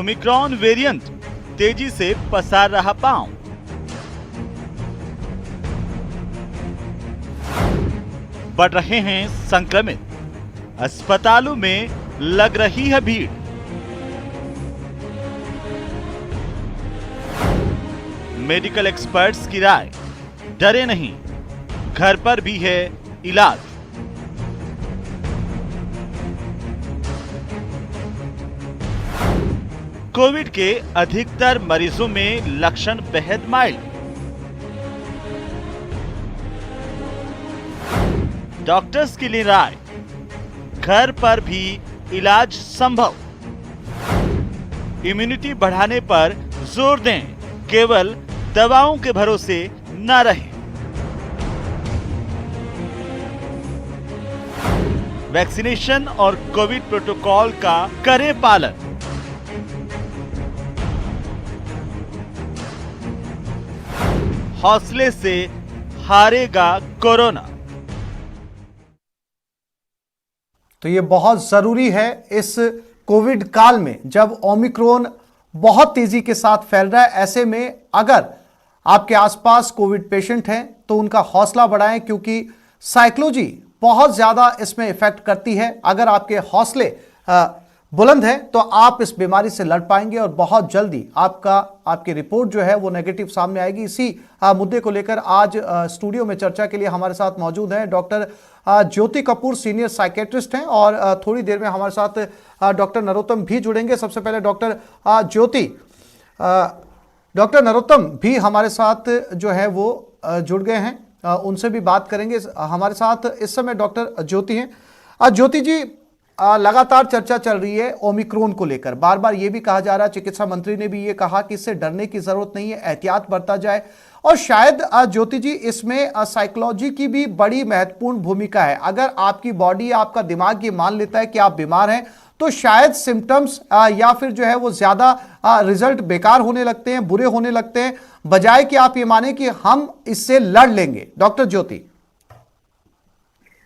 Omicron variant तेजी से पसार रहा पांव। बढ़ रहे हैं संक्रमित, अस्पतालों में लग रही है भीड़। मेडिकल एक्सपर्ट्स की राय, डरे नहीं, घर पर भी है इलाज। कोविड के अधिकतर मरीजों में लक्षण बेहद माइल्ड। डॉक्टर्स की लिए राय, घर पर भी इलाज संभव। इम्यूनिटी बढ़ाने पर जोर दें, केवल दवाओं के भरोसे न रहें। वैक्सीनेशन और कोविड प्रोटोकॉल का करें पालन। हौसले से हारेगा कोरोना। तो ये बहुत जरूरी है इस कोविड काल में, जब ओमिक्रॉन बहुत तेजी के साथ फैल रहा है। ऐसे में अगर आपके आसपास कोविड पेशेंट हैं तो उनका हौसला बढ़ाएं, क्योंकि साइकोलॉजी बहुत ज्यादा इसमें इफेक्ट करती है। अगर आपके हौसले बुलंद है तो आप इस बीमारी से लड़ पाएंगे और बहुत जल्दी आपकी रिपोर्ट जो है वो नेगेटिव सामने आएगी। इसी मुद्दे को लेकर आज स्टूडियो में चर्चा के लिए हमारे साथ मौजूद हैं डॉक्टर ज्योति कपूर, सीनियर साइकेट्रिस्ट हैं, और थोड़ी देर में हमारे साथ डॉक्टर नरोत्तम भी जुड़ेंगे। सबसे पहले डॉक्टर नरोत्तम भी हमारे साथ जो है वो जुड़ गए हैं, उनसे भी बात करेंगे। हमारे साथ इस समय डॉक्टर ज्योति हैं। ज्योति जी, लगातार चर्चा चल रही है ओमिक्रॉन को लेकर। बार बार ये भी कहा जा रहा है, चिकित्सा मंत्री ने भी ये कहा कि इससे डरने की जरूरत नहीं है, एहतियात बरता जाए। और शायद ज्योति जी, इसमें साइकोलॉजी की भी बड़ी महत्वपूर्ण भूमिका है। अगर आपकी बॉडी, आपका दिमाग ये मान लेता है कि आप बीमार हैं, तो शायद सिम्टम्स या फिर जो है वो ज्यादा रिजल्ट बेकार होने लगते हैं, बुरे होने लगते हैं, बजाय कि आप ये माने कि हम इससे लड़ लेंगे। डॉक्टर ज्योति,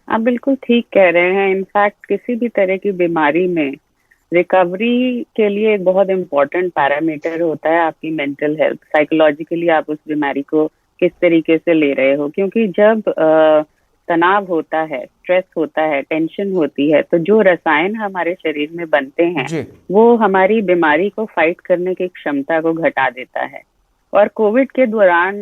आप बिल्कुल ठीक कह रहे हैं। इनफैक्ट किसी भी तरह की बीमारी में रिकवरी के लिए एक बहुत इम्पोर्टेंट पैरामीटर होता है आपकी मेंटल हेल्थ। साइकोलॉजिकली आप उस बीमारी को किस तरीके से ले रहे हो, क्योंकि जब तनाव होता है, स्ट्रेस होता है, टेंशन होती है, तो जो रसायन हमारे शरीर में बनते हैं वो हमारी बीमारी को फाइट करने की क्षमता को घटा देता है। और कोविड के दौरान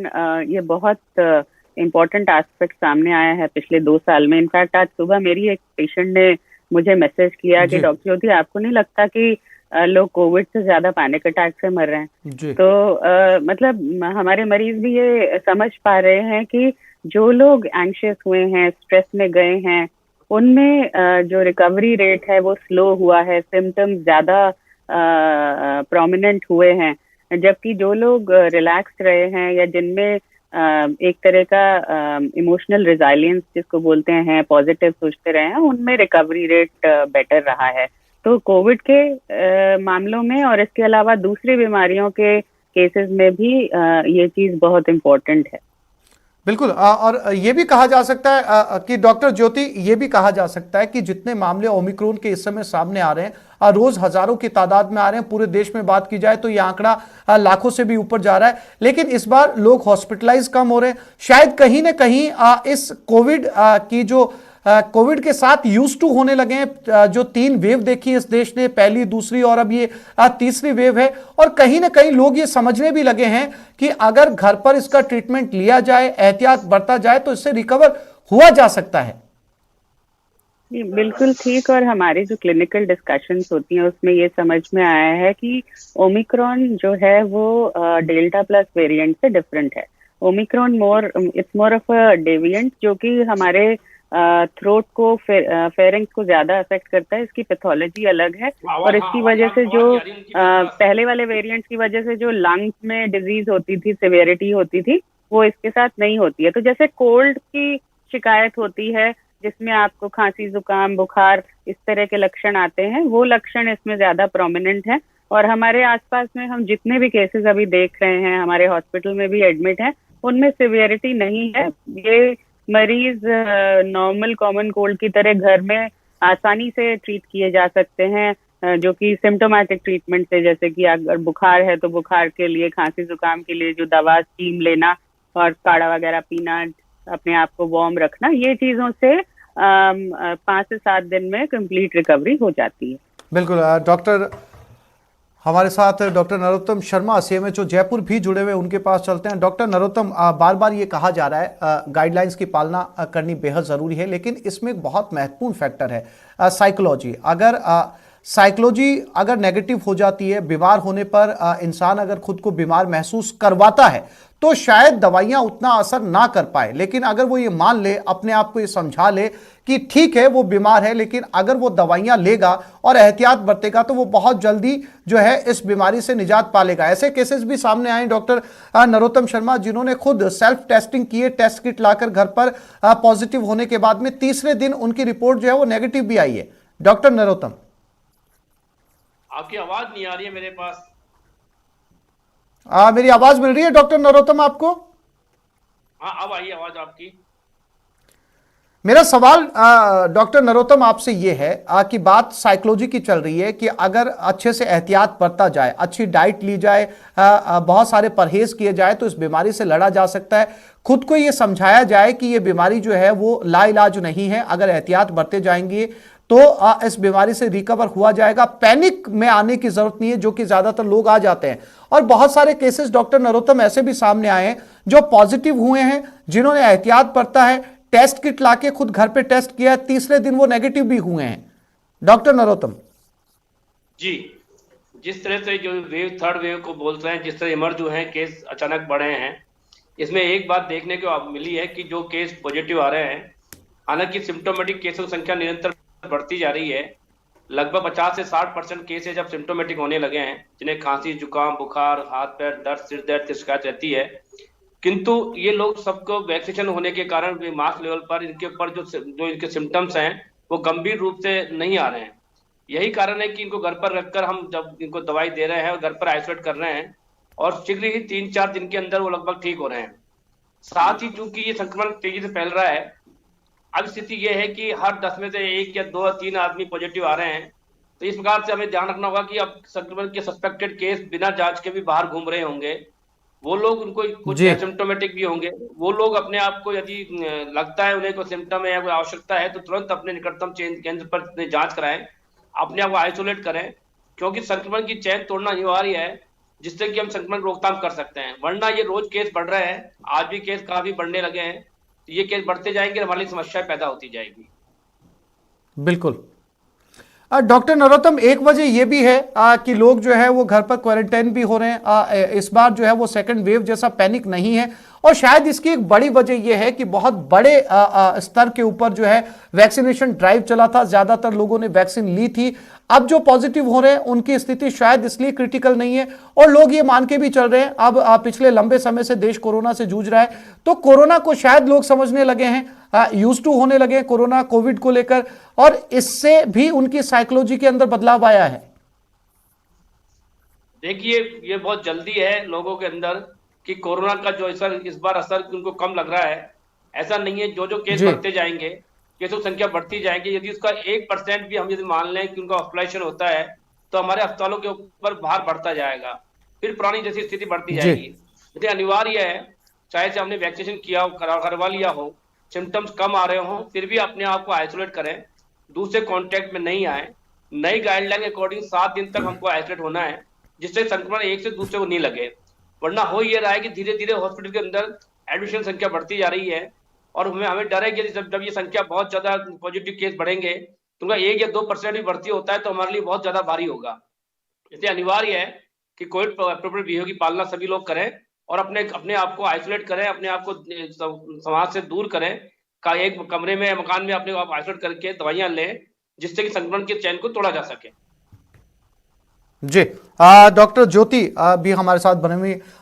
ये बहुत इम्पोर्टेंट एस्पेक्ट सामने आया है पिछले 2 साल में। इनफैक्ट आज सुबह मेरी एक पेशेंट ने मुझे मैसेज किया कि डॉक्टर ज्योति, आपको नहीं लगता कि लोग कोविड से ज्यादा पैनिक अटैक से मर रहे हैं? तो मतलब हमारे मरीज भी ये समझ पा रहे हैं कि जो लोग एंग्शियस हुए हैं, स्ट्रेस में गए हैं, उनमें जो रिकवरी रेट है वो स्लो हुआ है, सिम्टम्स ज्यादा प्रोमिनेंट हुए हैं। जबकि जो लोग रिलैक्स्ड रहे हैं या जिनमें एक तरह का इमोशनल रिजाइलियंस जिसको बोलते हैं, पॉजिटिव सोचते रहे हैं, उनमें रिकवरी रेट बेटर रहा है। तो कोविड के मामलों में और इसके अलावा दूसरी बीमारियों के केसेस में भी ये चीज बहुत इम्पोर्टेंट है। बिल्कुल। और ये भी कहा जा सकता है कि डॉक्टर ज्योति, ये भी कहा जा सकता है कि जितने मामले ओमिक्रॉन के इस समय सामने आ रहे हैं, रोज हजारों की तादाद में आ रहे हैं। पूरे देश में बात की जाए तो ये आंकड़ा लाखों से भी ऊपर जा रहा है। लेकिन इस बार लोग हॉस्पिटलाइज कम हो रहे हैं। शायद कहीं ना कहीं इस कोविड के साथ यूज टू होने लगे हैं। जो 3 वेव देखी इस देश ने, पहली, दूसरी और अब ये तीसरी वेव है। और कहीं ना कहीं लोग ये समझने भी लगे हैं कि अगर घर पर इसका ट्रीटमेंट लिया जाए, एहतियात बरता जाए, तो इससे रिकवर हुआ जा सकता है। बिल्कुल ठीक। और हमारी जो क्लिनिकल डिस्कशंस होती हैं उसमें ये समझ में आया है कि ओमिक्रॉन जो है वो डेल्टा प्लस वेरिएंट से डिफरेंट है। Omicron it's more of a deviant, जो कि हमारे थ्रोट को, फेरिंक्स को ज्यादा अफेक्ट करता है। इसकी पैथोलॉजी अलग है और इसकी वजह से जो पहले वाले वेरिएंट्स की वजह से जो लंग्स में डिजीज होती थी, सिवियरिटी होती थी, वो इसके साथ नहीं होती है। तो जैसे कोल्ड की शिकायत होती है जिसमें आपको खांसी, जुकाम, बुखार, इस तरह के लक्षण आते हैं, वो लक्षण इसमें ज्यादा प्रोमिनेंट है। और हमारे आसपास में हम जितने भी केसेस अभी देख रहे हैं, हमारे हॉस्पिटल में भी एडमिट हैं, उनमें सिवियरिटी नहीं है। ये मरीज नॉर्मल कॉमन कोल्ड की तरह घर में आसानी से ट्रीट किए जा सकते हैं। जो कि सिम्टोमेटिक ट्रीटमेंट से, जैसे कि अगर बुखार है तो बुखार के लिए, खांसी जुकाम के लिए जो दवा, स्टीम लेना और काढ़ा वगैरह पीना, अपने आप को वार्म रखना, ये चीजों से 5 से 7 दिन में कंप्लीट रिकवरी हो जाती है। बिल्कुल। डॉक्टर हमारे साथ डॉक्टर नरोत्तम शर्मा, सीएमएचओ जयपुर भी जुड़े हुए, उनके पास चलते हैं। डॉक्टर नरोत्तम, बार बार ये कहा जा रहा है गाइडलाइंस की पालना करनी बेहद ज़रूरी है, लेकिन इसमें एक बहुत महत्वपूर्ण फैक्टर है साइकोलॉजी। अगर साइकोलॉजी अगर नेगेटिव हो जाती है, बीमार होने पर इंसान अगर खुद को बीमार महसूस करवाता है तो शायद दवाइयां उतना असर ना कर पाए। लेकिन अगर वो ये मान ले, अपने आप को ये समझा ले कि ठीक है वो बीमार है, लेकिन अगर वो दवाइयां लेगा और एहतियात बरतेगा तो वो बहुत जल्दी जो है इस बीमारी से निजात पालेगा। ऐसे केसेस भी सामने आए डॉक्टर नरोत्तम शर्मा, जिन्होंने खुद सेल्फ टेस्टिंग किए, टेस्ट किट लाकर घर पर पॉजिटिव होने के बाद में तीसरे दिन उनकी रिपोर्ट जो है वो नेगेटिव भी आई है। डॉक्टर नरोत्तम, आपकी आवाज नहीं आ रही है मेरे पास। मेरी आवाज मिल रही है डॉक्टर नरोत्तम आपको? हाँ, अब आई आवाज आपकी। मेरा सवाल डॉक्टर नरोत्तम आपसे ये है कि बात साइकोलॉजी की चल रही है कि अगर अच्छे से एहतियात बरता जाए, अच्छी डाइट ली जाए, बहुत सारे परहेज किए जाए तो इस बीमारी से लड़ा जा सकता है। खुद को ये समझाया जाए कि ये बीमारी जो है वो लाइलाज नहीं है, अगर एहतियात बरते जाएंगे तो इस बीमारी से रिकवर हुआ जाएगा। पैनिक में आने की जरूरत नहीं है, जो कि ज्यादातर लोग आ जाते हैं। और बहुत सारे केसेस डॉक्टर नरोत्तम ऐसे भी सामने आए हैं जो पॉजिटिव हुए हैं, जिन्होंने एहतियात बरता है, टेस्ट किट लाके खुद घर पे टेस्ट किया, तीसरे दिन वो नेगेटिव भी हुए हैं। डॉक्टर नरोत्तम जी, जिस तरह से जो वेव, थर्ड वेव को बोलते हैं, जिस तरह इमर्ज हुए हैं, केस अचानक बढ़े हैं, इसमें एक बात देखने को मिली है कि जो केस पॉजिटिव आ रहे हैं, हालांकि सिम्टोमेटिक केसों की संख्या निरंतर बढ़ती जा रही है। लगभग 50 से 60% केसेज जब सिम्टोमेटिक होने लगे हैं, जिन्हें खांसी, जुकाम, बुखार, हाथ पैर दर्द, सिर दर्द की शिकायत रहती है, किंतु ये लोग सबको वैक्सीनेशन होने के कारण मास लेवल पर इनके ऊपर जो इनके सिम्टम्स हैं वो गंभीर रूप से नहीं आ रहे हैं। यही कारण है कि इनको घर पर रखकर हम जब इनको दवाई दे रहे हैं और घर पर आइसोलेट कर रहे हैं, और शीघ्र ही 3-4 दिन के अंदर वो लगभग ठीक हो रहे हैं। साथ ही चूंकि ये संक्रमण तेजी से फैल रहा है, अब स्थिति ये है कि हर 10 में से 1 या 2 या 3 आदमी पॉजिटिव आ रहे हैं। तो इस प्रकार से हमें ध्यान रखना होगा कि अब संक्रमण के सस्पेक्टेड केस बिना जांच के भी बाहर घूम रहे होंगे, वो लोग, उनको कुछ सिम्टोमेटिक भी होंगे, वो लोग अपने आप को, यदि लगता है उन्हें कोई सिम्टम है या कोई आवश्यकता है, तो तुरंत अपने निकटतम केंद्र पर जांच कराएं, अपने आप को आइसोलेट करें, क्योंकि संक्रमण की चैन तोड़ना अनिवार्य है, जिससे कि हम संक्रमण रोकथाम कर सकते हैं। वरना ये रोज केस बढ़ रहे हैं, आज भी केस काफी बढ़ने लगे हैं, तो ये केस बढ़ते जाएंगे, हमारी समस्या पैदा होती जाएगी। बिल्कुल। डॉक्टर नरोत्तम, एक वजह यह भी है कि लोग जो है वो घर पर क्वारंटाइन भी हो रहे हैं। इस बार जो है वो सेकंड वेव जैसा पैनिक नहीं है, और शायद इसकी एक बड़ी वजह यह है कि बहुत बड़े स्तर के ऊपर जो है वैक्सीनेशन ड्राइव चला था, ज्यादातर लोगों ने वैक्सीन ली थी। अब जो पॉजिटिव हो रहे हैं उनकी स्थिति शायद इसलिए क्रिटिकल नहीं है, और लोग ये मान के भी चल रहे हैं, अब पिछले लंबे समय से देश कोरोना से जूझ रहा है, तो कोरोना को शायद लोग समझने लगे हैं, यूज टू होने लगे कोरोना कोविड को लेकर, और इससे भी उनकी साइकोलॉजी के अंदर बदलाव आया है। देखिए, ये बहुत जल्दी है लोगों के अंदर कि कोरोना का जो इस बार असर उनको कम लग रहा है। ऐसा नहीं है, जो केस बढ़ते जाएंगे, केसों की संख्या बढ़ती जाएगी, यदि उसका 1% भी हम यदि मान लें कि उनका हॉस्पिटलाइजेशन होता है, तो हमारे अस्पतालों के ऊपर भार बढ़ता जाएगा, फिर पुरानी जैसी स्थिति बढ़ती जाएगी। इसलिए अनिवार्य है, चाहे से हमने वैक्सीनेशन किया हो, करवा लिया हो, सिम्टम्स कम आ रहे हो, फिर भी अपने आप को आइसोलेट करें, दूसरे कॉन्टेक्ट में नहीं आए। नई गाइडलाइन के अकॉर्डिंग 7 दिन तक हमको आइसोलेट होना है, जिससे संक्रमण एक से दूसरे को नहीं लगे। वरना हो ये रहा है कि धीरे धीरे हॉस्पिटल के अंदर एडमिशन संख्या बढ़ती जा रही है, और हमें डर है कि जब ये संख्या बहुत ज्यादा पॉजिटिव केस बढ़ेंगे, तो उनका 1 या 2% भी भर्ती होता है तो हमारे लिए बहुत ज्यादा भारी होगा। इसलिए अनिवार्य है कि कोविड एप्रोप्रिएट बिहेवियर की पालना सभी लोग करें, और अपने आप को आइसोलेट करें, अपने आप को समाज से दूर करें, एक कमरे में, मकान में अपने आप आइसोलेट करके दवाइयां लें, जिससे कि संक्रमण के चैन को तोड़ा जा सके। जी, डॉक्टर ज्योति भी हमारे साथ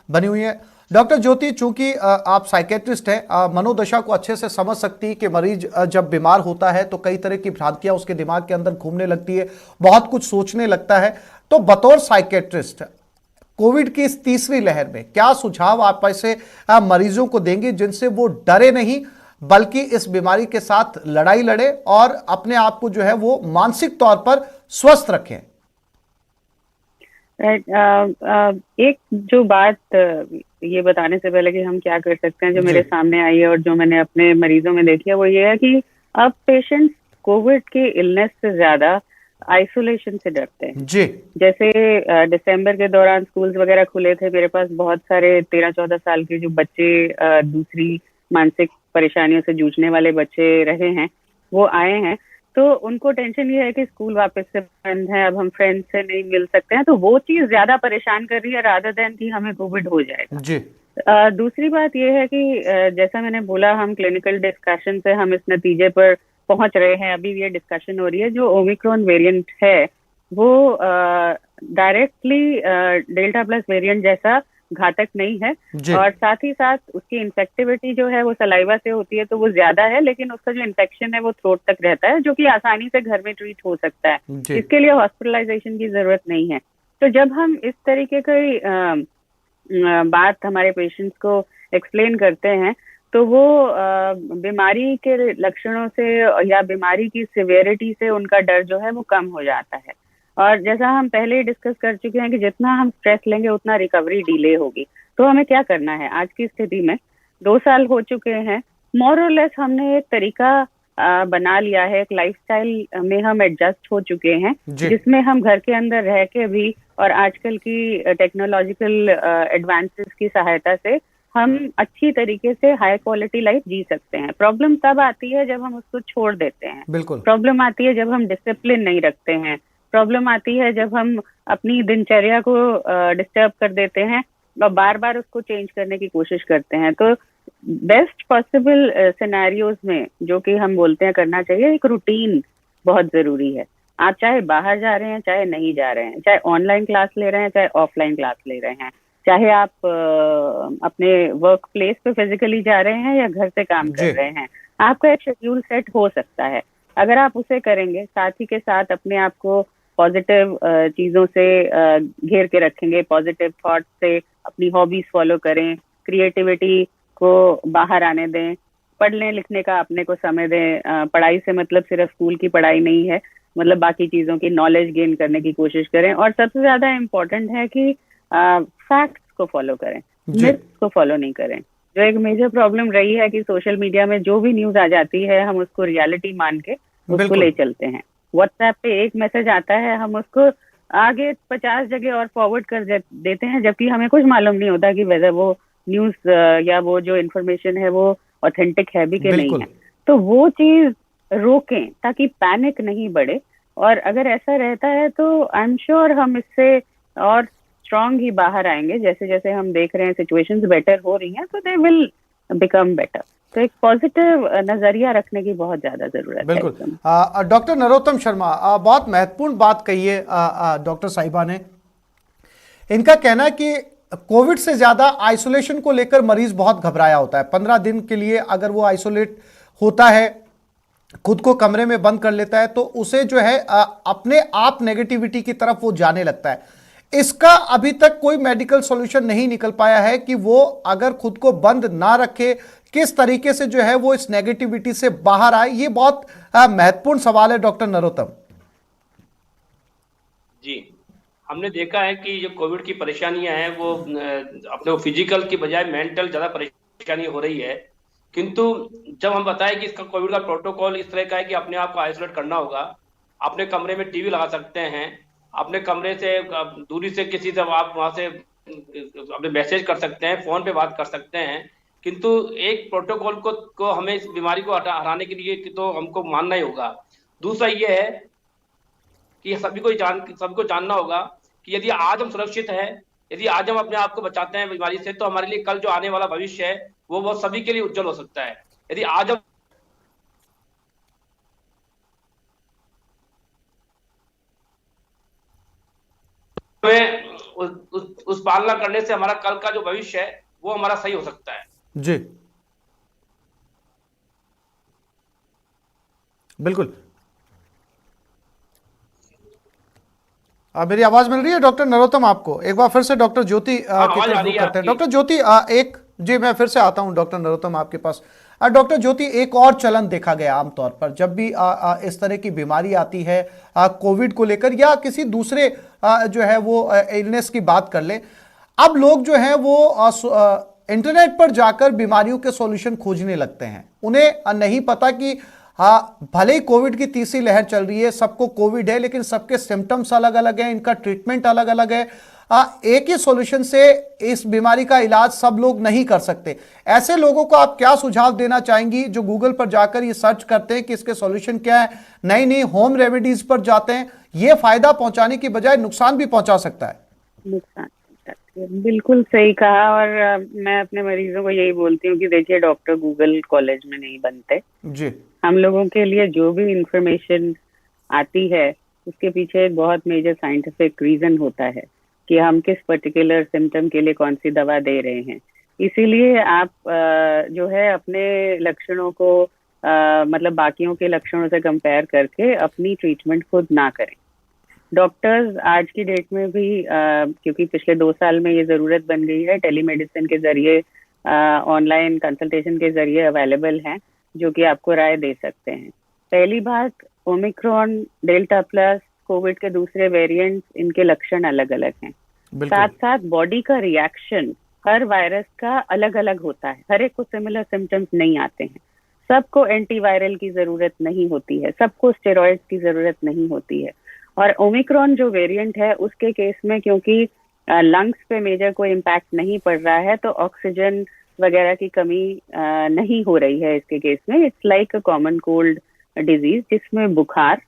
बनी हुई है। डॉक्टर ज्योति, चूंकि आप साइकेट्रिस्ट हैं, मनोदशा को अच्छे से समझ सकती है कि मरीज जब बीमार होता है तो कई तरह की भ्रांतियां उसके दिमाग के अंदर घूमने लगती है, बहुत कुछ सोचने लगता है। तो बतौर साइकेट्रिस्ट, कोविड की इस तीसरी लहर में क्या सुझाव आप ऐसे मरीजों को देंगे जिनसे वो डरे नहीं, बल्कि इस बीमारी के साथ लड़ाई लड़े और अपने आप को जो है वो मानसिक तौर पर स्वस्थ रखें? राइट। एक जो बात ये बताने से पहले कि हम क्या कर सकते हैं, जो जी मेरे सामने आई है और जो मैंने अपने मरीजों में देखी है, वो ये है कि अब पेशेंट्स कोविड के इलनेस से ज्यादा आइसोलेशन से डरते हैं। जी जैसे दिसंबर के दौरान स्कूल्स वगैरह खुले थे, मेरे पास बहुत सारे 13-14 साल के जो बच्चे दूसरी मानसिक परेशानियों से जूझने वाले बच्चे रहे हैं, वो आए हैं। तो उनको टेंशन ये है कि स्कूल वापस से बंद है, अब हम फ्रेंड्स से नहीं मिल सकते हैं, तो वो चीज ज्यादा परेशान कर रही है रादर देन कि हमें कोविड हो जाएगा। जी दूसरी बात यह है कि जैसा मैंने बोला, हम क्लिनिकल डिस्कशन से हम इस नतीजे पर पहुंच रहे हैं, अभी ये डिस्कशन हो रही है, जो ओमिक्रॉन वेरिएंट है वो डायरेक्टली डेल्टा प्लस वेरिएंट जैसा घातक नहीं है, जी और साथ ही साथ उसकी इन्फेक्टिविटी जो है वो सलाइवा से होती है तो वो ज्यादा है, लेकिन उसका जो इन्फेक्शन है वो थ्रोट तक रहता है, जो कि आसानी से घर में ट्रीट हो सकता है। जी इसके लिए हॉस्पिटलाइजेशन की जरूरत नहीं है। तो जब हम इस तरीके की बात हमारे पेशेंट्स को एक्सप्लेन करते हैं, तो वो बीमारी के लक्षणों से या बीमारी की सिवियरिटी से उनका डर जो है वो कम हो जाता है। और जैसा हम पहले ही डिस्कस कर चुके हैं कि जितना हम स्ट्रेस लेंगे उतना रिकवरी डिले होगी। तो हमें क्या करना है आज की स्थिति में? 2 साल हो चुके हैं, मोर और लेस हमने एक तरीका बना लिया है, एक लाइफस्टाइल में हम एडजस्ट हो चुके हैं, जी जिसमें हम घर के अंदर रह के भी और आजकल की टेक्नोलॉजिकल एडवांसेस की सहायता से हम अच्छी तरीके से हाई क्वालिटी लाइफ जी सकते हैं। प्रॉब्लम तब आती है जब हम उसको छोड़ देते हैं, बिल्कुल प्रॉब्लम आती है जब हम डिसिप्लिन नहीं रखते हैं, प्रॉब्लम आती है जब हम अपनी दिनचर्या को डिस्टर्ब कर देते हैं और बार बार उसको चेंज करने की कोशिश करते हैं। तो बेस्ट पॉसिबल सिनेरियोज में जो कि हम बोलते हैं करना चाहिए, एक रूटीन बहुत जरूरी है। आप चाहे बाहर जा रहे हैं, चाहे नहीं जा रहे हैं, चाहे ऑनलाइन क्लास ले रहे हैं, चाहे ऑफलाइन क्लास ले रहे हैं, चाहे आप अपने वर्क प्लेस पे फिजिकली जा रहे हैं या घर से काम कर रहे हैं, आपका एक शेड्यूल सेट हो सकता है। अगर आप उसे करेंगे, साथ ही के साथ अपने आप को पॉजिटिव चीजों से घेर के रखेंगे, पॉजिटिव थॉट से अपनी हॉबीज फॉलो करें, क्रिएटिविटी को बाहर आने दें, पढ़ने लिखने का अपने को समय दें। पढ़ाई से मतलब सिर्फ स्कूल की पढ़ाई नहीं है, मतलब बाकी चीजों की नॉलेज गेन करने की कोशिश करें। और सबसे ज्यादा इम्पोर्टेंट है कि फैक्ट्स को फॉलो करें, मिथ्स को फॉलो नहीं करें। जो एक मेजर प्रॉब्लम रही है कि सोशल मीडिया में जो भी न्यूज आ जाती है हम उसको रियलिटी मान के उसको ले चलते हैं। व्हाट्सएप पे एक मैसेज आता है, हम उसको आगे 50 जगह और फॉरवर्ड कर देते हैं, जबकि हमें कुछ मालूम नहीं होता कि वेदर वो न्यूज या वो जो इन्फॉर्मेशन है वो ऑथेंटिक है भी कि नहीं है। तो वो चीज रोकें ताकि पैनिक नहीं बढ़े, और अगर ऐसा रहता है तो आई एम श्योर हम इससे और स्ट्रांग ही बाहर आएंगे। जैसे जैसे हम देख रहे हैं सिचुएशंस बेटर हो रही हैं, तो दे विल बिकम बेटर। तो एक पॉजिटिव नजरिया रखने की बहुत ज्यादा जरूरत है। बिल्कुल। डॉक्टर नरोत्तम शर्मा, बहुत महत्वपूर्ण बात कही है डॉक्टर साहिबा ने। इनका कहना है कि कोविड से ज्यादा आइसोलेशन को लेकर मरीज बहुत घबराया होता है। 15 दिन के लिए अगर वो आइसोलेट होता है, खुद को कमरे में बंद कर लेता है, तो उसे जो है अपने आप नेगेटिविटी की तरफ वो जाने लगता है। इसका अभी तक कोई मेडिकल सॉल्यूशन नहीं निकल पाया है कि वो अगर खुद को बंद ना रखे, किस तरीके से जो है वो इस नेगेटिविटी से बाहर आए। ये बहुत महत्वपूर्ण सवाल है डॉक्टर नरोत्तम जी। हमने देखा है कि जो कोविड की परेशानियां हैं वो अपने फिजिकल की बजाय मेंटल ज्यादा परेशानी हो रही है। किंतु जब हम बताएं कि इसका कोविड का प्रोटोकॉल इस तरह का है कि अपने आप को आइसोलेट करना होगा, अपने कमरे में टीवी लगा सकते हैं, अपने कमरे से दूरी से किसी से आप वहां से अपने मैसेज कर सकते हैं, फोन पे बात कर सकते हैं। किंतु एक प्रोटोकॉल को हमें इस बीमारी को हराने के लिए तो हमको मानना ही होगा। दूसरा ये है कि सबको जानना होगा कि यदि आज हम सुरक्षित हैं, यदि आज हम अपने आप को बचाते हैं बीमारी से, तो हमारे लिए कल जो आने वाला भविष्य है वो सभी के लिए उज्जवल हो सकता है। यदि आज हम उस पालना करने से हमारा कल का जो भविष्य है वो हमारा सही हो सकता है। जी बिल्कुल। मेरी आवाज मिल रही है डॉक्टर नरोत्तम आपको? एक बार फिर से डॉक्टर ज्योति की तरफ रुख करते हैं। डॉक्टर ज्योति, एक जी, मैं फिर से आता हूं डॉक्टर नरोत्तम आपके पास। डॉक्टर ज्योति, एक और चलन देखा गया आमतौर पर जब भी इस तरह की बीमारी आती है कोविड को लेकर या किसी दूसरे जो है वो इलनेस की बात कर ले, अब लोग जो है वो इंटरनेट पर जाकर बीमारियों के सॉल्यूशन खोजने लगते हैं। उन्हें नहीं पता कि भले ही कोविड की तीसरी लहर चल रही है, सबको कोविड है, लेकिन सबके सिम्टम्स अलग अलग हैं, इनका ट्रीटमेंट अलग अलग है। एक ही सॉल्यूशन से इस बीमारी का इलाज सब लोग नहीं कर सकते। ऐसे लोगों को आप क्या सुझाव देना चाहेंगी जो गूगल पर जाकर ये सर्च करते हैं कि इसके सॉल्यूशन क्या है, नई नई होम रेमेडीज पर जाते हैं? ये फायदा पहुंचाने की बजाय नुकसान भी पहुंचा सकता है। नुकसान पहुंचाती है, बिल्कुल सही कहा। और मैं अपने मरीजों को यही बोलती हूँ कि देखिए, डॉक्टर गूगल कॉलेज में नहीं बनते जी, हम लोगों के लिए जो भी इंफॉर्मेशन आती है उसके पीछे एक बहुत मेजर साइंटिफिक रीजन होता है कि हम किस पर्टिकुलर सिम्टम के लिए कौन सी दवा दे रहे हैं। इसीलिए आप जो है अपने लक्षणों को मतलब बाकियों के लक्षणों से कंपेयर करके अपनी ट्रीटमेंट खुद ना करें। डॉक्टर्स आज की डेट में भी क्योंकि पिछले 2 साल में ये जरूरत बन गई है, टेलीमेडिसिन के जरिए ऑनलाइन कंसल्टेशन के जरिए अवेलेबल हैं जो कि आपको राय दे सकते हैं। पहली बात, ओमिक्रॉन, डेल्टा प्लस, कोविड के दूसरे वेरिएंट्स, इनके लक्षण अलग अलग हैं। साथ साथ बॉडी का रिएक्शन हर वायरस का अलग अलग होता है, हर एक को सिमिलर सिम्टम्स नहीं आते हैं। सबको एंटीवायरल की जरूरत नहीं होती है, सबको स्टेरॉइड्स की जरूरत नहीं होती है। और ओमिक्रॉन जो वेरिएंट है उसके केस में क्योंकि लंग्स पे मेजर कोई इम्पैक्ट नहीं पड़ रहा है तो ऑक्सीजन वगैरह की कमी नहीं हो रही है इसके केस में। It's like a common cold disease जिसमें बुखार,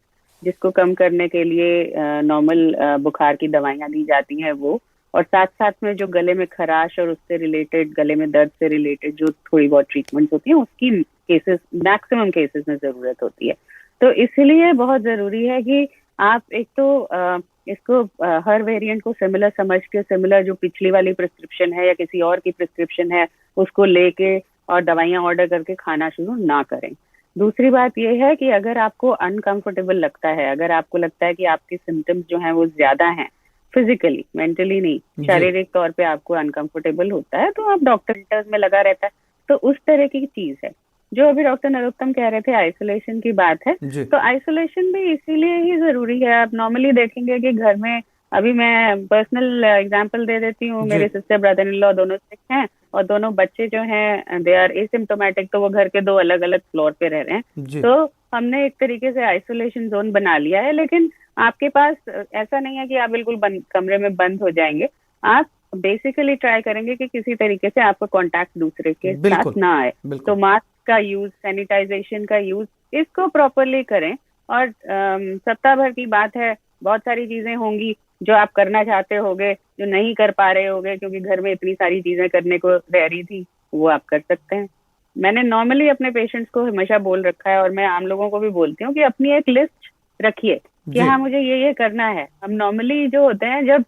जिसको कम करने के लिए नॉर्मल बुखार की दवाइयाँ दी जाती हैं वो, और साथ साथ में जो गले में खराश और उससे रिलेटेड, गले में दर्द से रिलेटेड जो थोड़ी बहुत ट्रीटमेंट होती है उसकी केसेस, मैक्सिमम केसेस में जरूरत होती है। तो इसलिए बहुत जरूरी है कि आप एक तो इसको हर वेरिएंट को सिमिलर समझ के, सिमिलर जो पिछली वाली प्रिस्क्रिप्शन है या किसी और की प्रिस्क्रिप्शन है उसको लेके और दवाइयाँ ऑर्डर करके खाना शुरू ना करें। दूसरी बात यह है कि अगर आपको अनकंफर्टेबल लगता है, अगर आपको लगता है कि आपके सिम्टम्स जो हैं वो ज्यादा हैं, फिजिकली, मेंटली नहीं, शारीरिक तौर पे आपको अनकंफर्टेबल होता है, तो आप डॉक्टर में लगा रहता है, तो उस तरह की चीज है। जो अभी डॉक्टर नरोत्तम कह रहे थे आइसोलेशन की बात है, तो आइसोलेशन भी इसीलिए ही जरूरी है। आप नॉर्मली देखेंगे कि घर में, अभी मैं पर्सनल एग्जांपल दे देती हूँ, मेरे सिस्टर ब्रदर इन लॉ दोनों सिक हैं और दोनों बच्चे जो हैं दे आर एसिम्प्टोमेटिक, तो वो घर के 2 अलग अलग फ्लोर पे रह रहे हैं। तो हमने एक तरीके से आइसोलेशन जोन बना लिया है, लेकिन आपके पास ऐसा नहीं है कि आप बिल्कुल कमरे में बंद हो जाएंगे। आप बेसिकली ट्राई करेंगे कि किसी तरीके से आपका कॉन्टैक्ट दूसरे के साथ ना आए। तो मास्क का यूज, सैनिटाइजेशन का यूज, इसको प्रॉपरली करें। और सप्ताह भर की बात है, बहुत सारी चीजें होंगी जो आप करना चाहते होगे जो नहीं कर पा रहे होगे क्योंकि घर में इतनी सारी चीजें करने को रह रही थी, वो आप कर सकते हैं। मैंने नॉर्मली अपने पेशेंट्स को हमेशा बोल रखा है और मैं आम लोगों को भी बोलती हूँ कि अपनी एक लिस्ट रखिए कि हाँ मुझे ये करना है। हम नॉर्मली जो होते हैं जब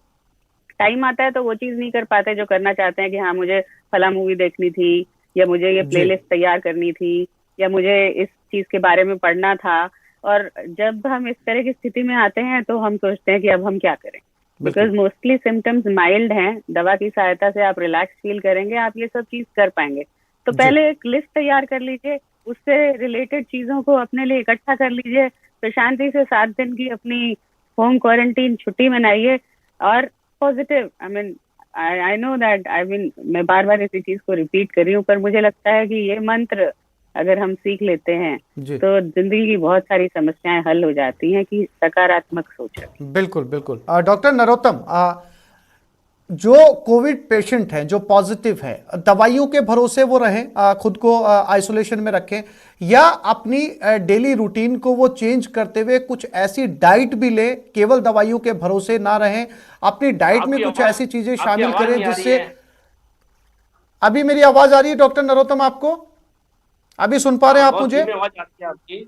टाइम आता है तो वो चीज नहीं कर पाते जो करना चाहते हैं कि हाँ मुझे फला मूवी देखनी थी, या मुझे ये प्लेलिस्ट तैयार करनी थी, या मुझे इस चीज के बारे में पढ़ना था। और जब हम इस तरह की स्थिति में आते हैं तो हम सोचते हैं कि अब हम क्या करें, बिकॉज मोस्टली सिम्टम्स माइल्ड हैं, दवा की सहायता से आप रिलैक्स फील करेंगे, आप ये सब चीज कर पाएंगे। तो पहले एक लिस्ट तैयार कर लीजिए, उससे रिलेटेड चीजों को अपने लिए इकट्ठा कर लीजिए, फिर शांति से 7 दिन की अपनी होम क्वारंटीन छुट्टी मनाइए। और पॉजिटिव, आई नो दैट, मैं बार बार इसी चीज को रिपीट कर रही हूँ, पर मुझे लगता है कि ये मंत्र अगर हम सीख लेते हैं तो जिंदगी की बहुत सारी समस्याएं हल हो जाती हैं कि सकारात्मक सोच रखें। बिल्कुल बिल्कुल। डॉक्टर नरोत्तम, जो कोविड पेशेंट हैं, जो पॉजिटिव है, दवाइयों के भरोसे वो रहें, खुद को आइसोलेशन में रखें, या अपनी डेली रूटीन को वो चेंज करते हुए कुछ ऐसी डाइट भी ले, केवल दवाइयों के भरोसे ना रहें, अपनी डाइट में कुछ ऐसी चीजें शामिल करें जिससे। अभी मेरी आवाज आ रही है डॉक्टर नरोत्तम? आपको अभी सुन पा रहे हैं आप मुझे? आवाज आती है आपकी।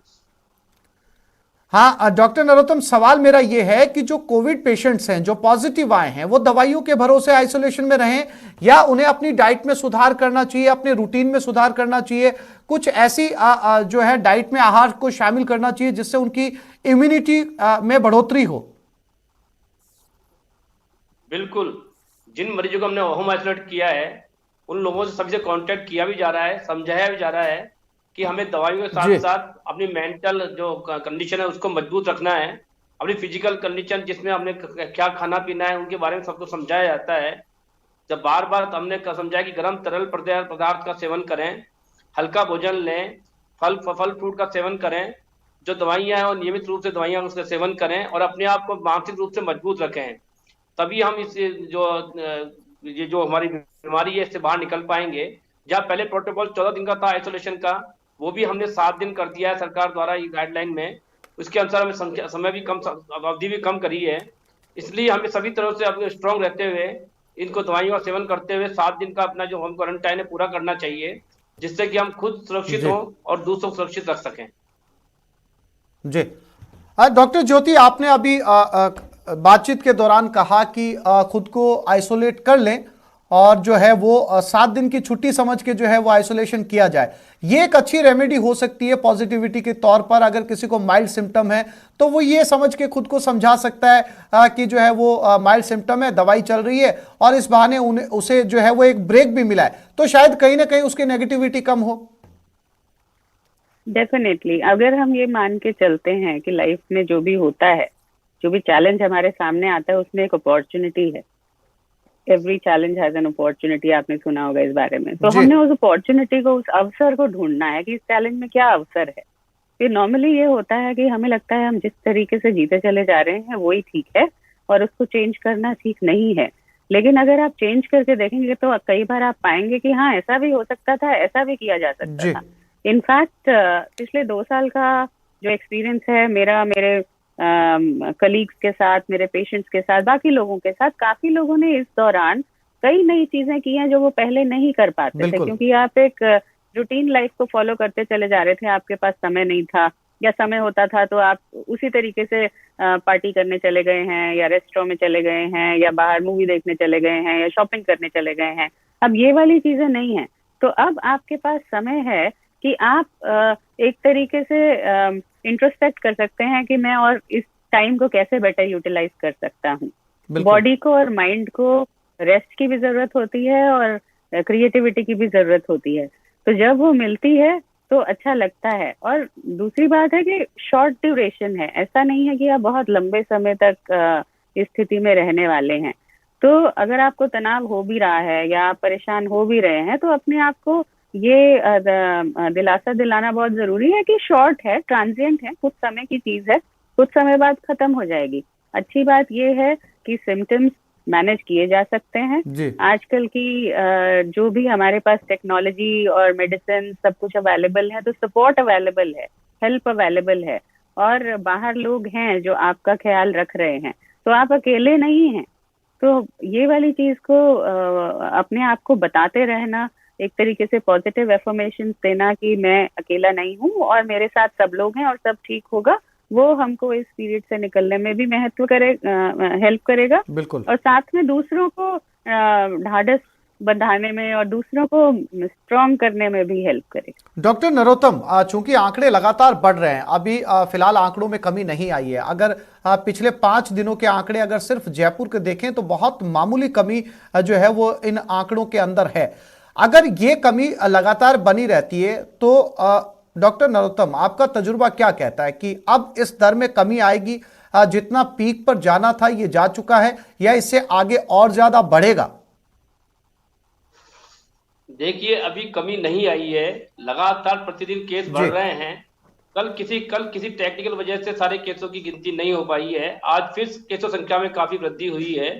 हाँ डॉक्टर नरोत्तम, सवाल मेरा यह है कि जो कोविड पेशेंट्स हैं, जो पॉजिटिव आए हैं, वो दवाइयों के भरोसे आइसोलेशन में रहें या उन्हें अपनी डाइट में सुधार करना चाहिए, अपने रूटीन में सुधार करना चाहिए, कुछ ऐसी जो है डाइट में आहार को शामिल करना चाहिए जिससे उनकी इम्यूनिटी में बढ़ोतरी हो? बिल्कुल, जिन मरीजों को हमने होम आइसोलेट किया है उन लोगों से सभी से कांटेक्ट किया भी जा रहा है, समझाया भी जा रहा है कि हमें दवाइयों के साथ जी साथ अपनी मेंटल जो कंडीशन है उसको मजबूत रखना है, अपनी फिजिकल कंडीशन जिसमें हमने क्या खाना पीना है उनके बारे में सबको समझाया जाता है। जब बार बार हमने समझाया कि गर्म तरल पदार्थ का सेवन करें, हल्का भोजन लें, फल फ्रूट का सेवन करें, जो दवाइयां हैं और नियमित रूप से दवाइयां उसका सेवन करें और अपने आप को मानसिक रूप से मजबूत रखें, तभी हम इस ये जो हमारी बीमारी है इससे बाहर निकल पाएंगे। जहाँ पहले प्रोटोकॉल 14 दिन का था आइसोलेशन का, वो भी हमने 7 दिन कर दिया है सरकार द्वारा ये गाइडलाइन में। उसके अनुसार हमें समय भी कम, अवधि भी कम करी है। इसलिए हमें सभी तरह से अपने स्ट्रांग रहते हुए इनको दवाइयों का सेवन करते हुए 7 दिन का अपना जो होम क्वारंटाइन है पूरा करना चाहिए, जिससे कि हम खुद सुरक्षित जी हों और दूसरों को सुरक्षित रख सकें। जी। डॉक्टर ज्योति, आपने अभी बातचीत के दौरान कहा कि खुद को आइसोलेट कर लें और जो है वो 7 दिन की छुट्टी समझ के जो है वो आइसोलेशन किया जाए। ये एक अच्छी रेमेडी हो सकती है पॉजिटिविटी के तौर पर। अगर किसी को माइल्ड सिम्टम है तो वो ये समझ के खुद को समझा सकता है कि जो है वो माइल्ड सिम्टम है, दवाई चल रही है, और इस बहाने उसे जो है वो एक ब्रेक भी मिला है, तो शायद कहीं ना कहीं उसकी नेगेटिविटी कम हो। डेफिनेटली, अगर हम ये मान के चलते हैं कि लाइफ में जो भी होता है, जो भी चैलेंज हमारे सामने आता है, उसमें एक अपॉर्चुनिटी है। Every challenge has an opportunity, आपने सुना होगा इस बारे में। तो हमने उस अपॉर्चुनिटी को, उस अवसर को ढूंढना है कि इस चैलेंज में क्या अवसर है। फिर नॉर्मली ये होता है कि हमें लगता है हम जिस तरीके से जीते चले जा रहे हैं वही ठीक है और उसको चेंज करना ठीक नहीं है। लेकिन अगर आप चेंज करके देखेंगे तो कई बार आप पाएंगे कि हाँ, ऐसा भी हो सकता था, ऐसा भी किया जा सकता था। इनफैक्ट पिछले 2 साल का जो एक्सपीरियंस है मेरा, मेरे कलीग्स के साथ, मेरे पेशेंट्स के साथ, बाकी लोगों के साथ, काफी लोगों ने इस दौरान कई नई चीजें की हैं जो वो पहले नहीं कर पाते थे, क्योंकि आप एक रूटीन लाइफ को फॉलो करते चले जा रहे थे। आपके पास समय नहीं था, या समय होता था तो आप उसी तरीके से पार्टी करने चले गए हैं, या रेस्टोरेंट में चले गए हैं, या बाहर मूवी देखने चले गए हैं, या शॉपिंग करने चले गए हैं। अब ये वाली चीजें नहीं है। तो अब आपके पास समय है कि आप एक तरीके से इंट्रोस्पेक्ट कर सकते हैं कि मैं और इस टाइम को कैसे बेटर यूटिलाइज कर सकता हूँ। बॉडी को और माइंड को रेस्ट की भी जरूरत होती है और क्रिएटिविटी की भी जरूरत होती है। तो जब वो मिलती है तो अच्छा लगता है। और दूसरी बात है कि शॉर्ट ड्यूरेशन है, ऐसा नहीं है कि आप बहुत लंबे समय तक इस स्थिति में रहने वाले हैं। तो अगर आपको तनाव हो भी रहा है या आप परेशान हो भी रहे हैं तो अपने आप को ये दिलासा दिलाना बहुत जरूरी है कि शॉर्ट है, ट्रांजिएंट है, कुछ समय की चीज है, कुछ समय बाद खत्म हो जाएगी। अच्छी बात ये है कि सिम्टम्स मैनेज किए जा सकते हैं। आजकल की जो भी हमारे पास टेक्नोलॉजी और मेडिसिन सब कुछ अवेलेबल है, तो सपोर्ट अवेलेबल है, हेल्प अवेलेबल है, और बाहर लोग हैं जो आपका ख्याल रख रहे हैं, तो आप अकेले नहीं हैं। तो ये वाली चीज को अपने आप को बताते रहना, एक तरीके से पॉजिटिव एफर्मेशन देना कि मैं अकेला नहीं हूँ और मेरे साथ सब लोग हैं और सब ठीक होगा, वो हमको इस पीरियड से निकलने में भी हेल्प करेगा। बिल्कुल। और साथ में दूसरों को ढाढ़स बंधाने में और दूसरों को स्ट्रॉन्ग करने में भी हेल्प करेगा। डॉक्टर नरोत्तम, चूंकि आंकड़े लगातार बढ़ रहे हैं, अभी फिलहाल आंकड़ों में कमी नहीं आई है। अगर पिछले 5 दिनों के आंकड़े अगर सिर्फ जयपुर के देखें तो बहुत मामूली कमी जो है वो इन आंकड़ों के अंदर है। अगर ये कमी लगातार बनी रहती है तो डॉक्टर नरोत्तम, आपका तजुर्बा क्या कहता है कि अब इस दर में कमी आएगी? जितना पीक पर जाना था ये जा चुका है, या इससे आगे और ज्यादा बढ़ेगा? देखिए, अभी कमी नहीं आई है, लगातार प्रतिदिन केस बढ़ रहे हैं। कल किसी टेक्निकल वजह से सारे केसों की गिनती नहीं हो पाई है। आज फिर केसों संख्या में काफी वृद्धि हुई है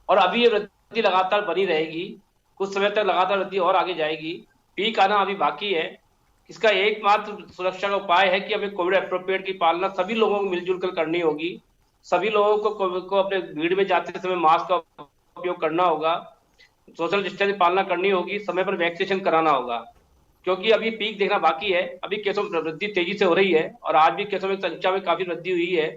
और अभी ये वृद्धि लगातार बनी रहेगी। कुछ समय तक लगातार वृद्धि और आगे जाएगी। पीक आना अभी बाकी है। इसका एकमात्र सुरक्षा का उपाय है कि हमें कोविड एप्रोप्रिएट की पालना सभी लोगों को मिलजुल कर करनी होगी। सभी लोगों को अपने भीड़ में जाते समय मास्क का उपयोग करना होगा, सोशल डिस्टेंस की पालना करनी होगी, समय पर वैक्सीनेशन कराना होगा, क्योंकि अभी पीक देखना बाकी है। अभी केसों में वृद्धि तेजी से हो रही है और आज भी केसों में संख्या में काफी वृद्धि हुई है,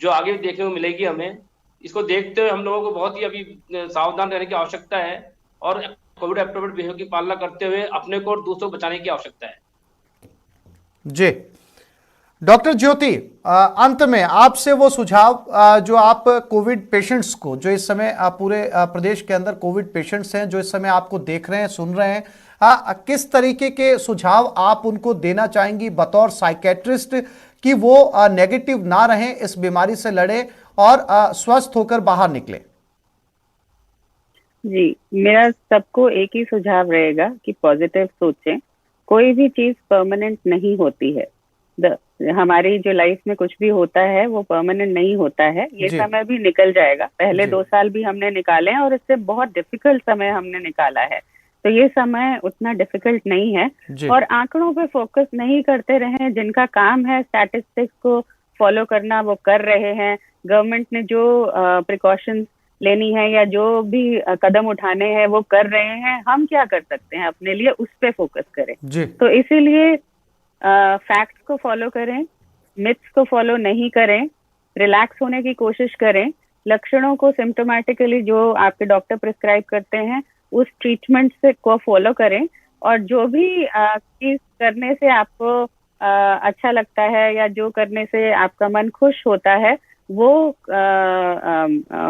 जो आगे भी देखने को मिलेगी हमें। इसको देखते हुए हम लोगों को बहुत ही अभी सावधान रहने की आवश्यकता है और कोविड एप्रोप्रिएट बिहेवियर की पालना करते हुए अपने को और दूसरों को बचाने की आवश्यकता है। जी, डॉक्टर ज्योति, अंत में आपसे वो सुझाव जो आप कोविड पेशेंट्स को, जो इस समय पूरे प्रदेश के अंदर कोविड पेशेंट्स हैं, जो इस समय आपको देख रहे हैं, सुन रहे हैं, किस तरीके के सुझाव आप उनको देना चाहेंगी बतौर साइकेट्रिस्ट कि वो नेगेटिव ना रहें, इस बीमारी से लड़े और स्वस्थ होकर बाहर निकले? जी, मेरा सबको एक ही सुझाव रहेगा कि पॉजिटिव सोचें। कोई भी चीज परमानेंट नहीं होती है। हमारी जो लाइफ में कुछ भी होता है वो परमानेंट नहीं होता है। ये समय भी निकल जाएगा। पहले 2 साल भी हमने निकाले हैं और इससे बहुत डिफिकल्ट समय हमने निकाला है, तो ये समय उतना डिफिकल्ट नहीं है। और आंकड़ों पे फोकस नहीं करते रहें। जिनका काम है स्टैटिस्टिक्स को फॉलो करना वो कर रहे हैं। गवर्नमेंट ने जो प्रिकॉशंस लेनी है या जो भी कदम उठाने हैं वो कर रहे हैं। हम क्या कर सकते हैं अपने लिए, उस पे फोकस करें। तो इसीलिए फैक्ट्स को फॉलो करें, मिथ्स को फॉलो नहीं करें, रिलैक्स होने की कोशिश करें, लक्षणों को सिम्टोमेटिकली जो आपके डॉक्टर प्रिस्क्राइब करते हैं उस ट्रीटमेंट से को फॉलो करें। और जो भी चीज करने से आपको अच्छा लगता है या जो करने से आपका मन खुश होता है वो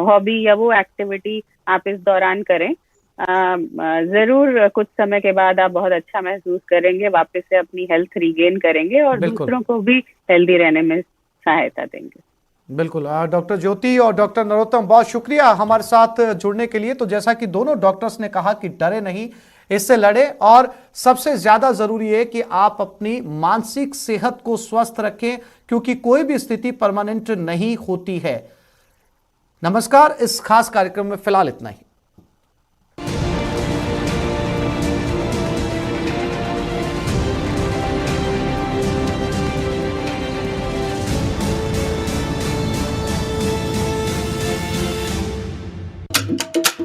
हॉबी या वो एक्टिविटी आप इस दौरान करें। जरूर कुछ समय के बाद आप बहुत अच्छा महसूस करेंगे, वापस से अपनी हेल्थ रीगेन करेंगे और दूसरों को भी हेल्दी रहने में सहायता देंगे। बिल्कुल। डॉक्टर ज्योति और डॉक्टर नरोत्तम, बहुत शुक्रिया हमारे साथ जुड़ने के लिए। तो जैसा कि दोनों डॉक्टर्स ने कहा कि डरे नहीं, इससे लड़े, और सबसे ज्यादा जरूरी है कि आप अपनी मानसिक सेहत को स्वस्थ रखें, क्योंकि कोई भी स्थिति परमानेंट नहीं होती है। नमस्कार। इस खास कार्यक्रम में फिलहाल इतना ही।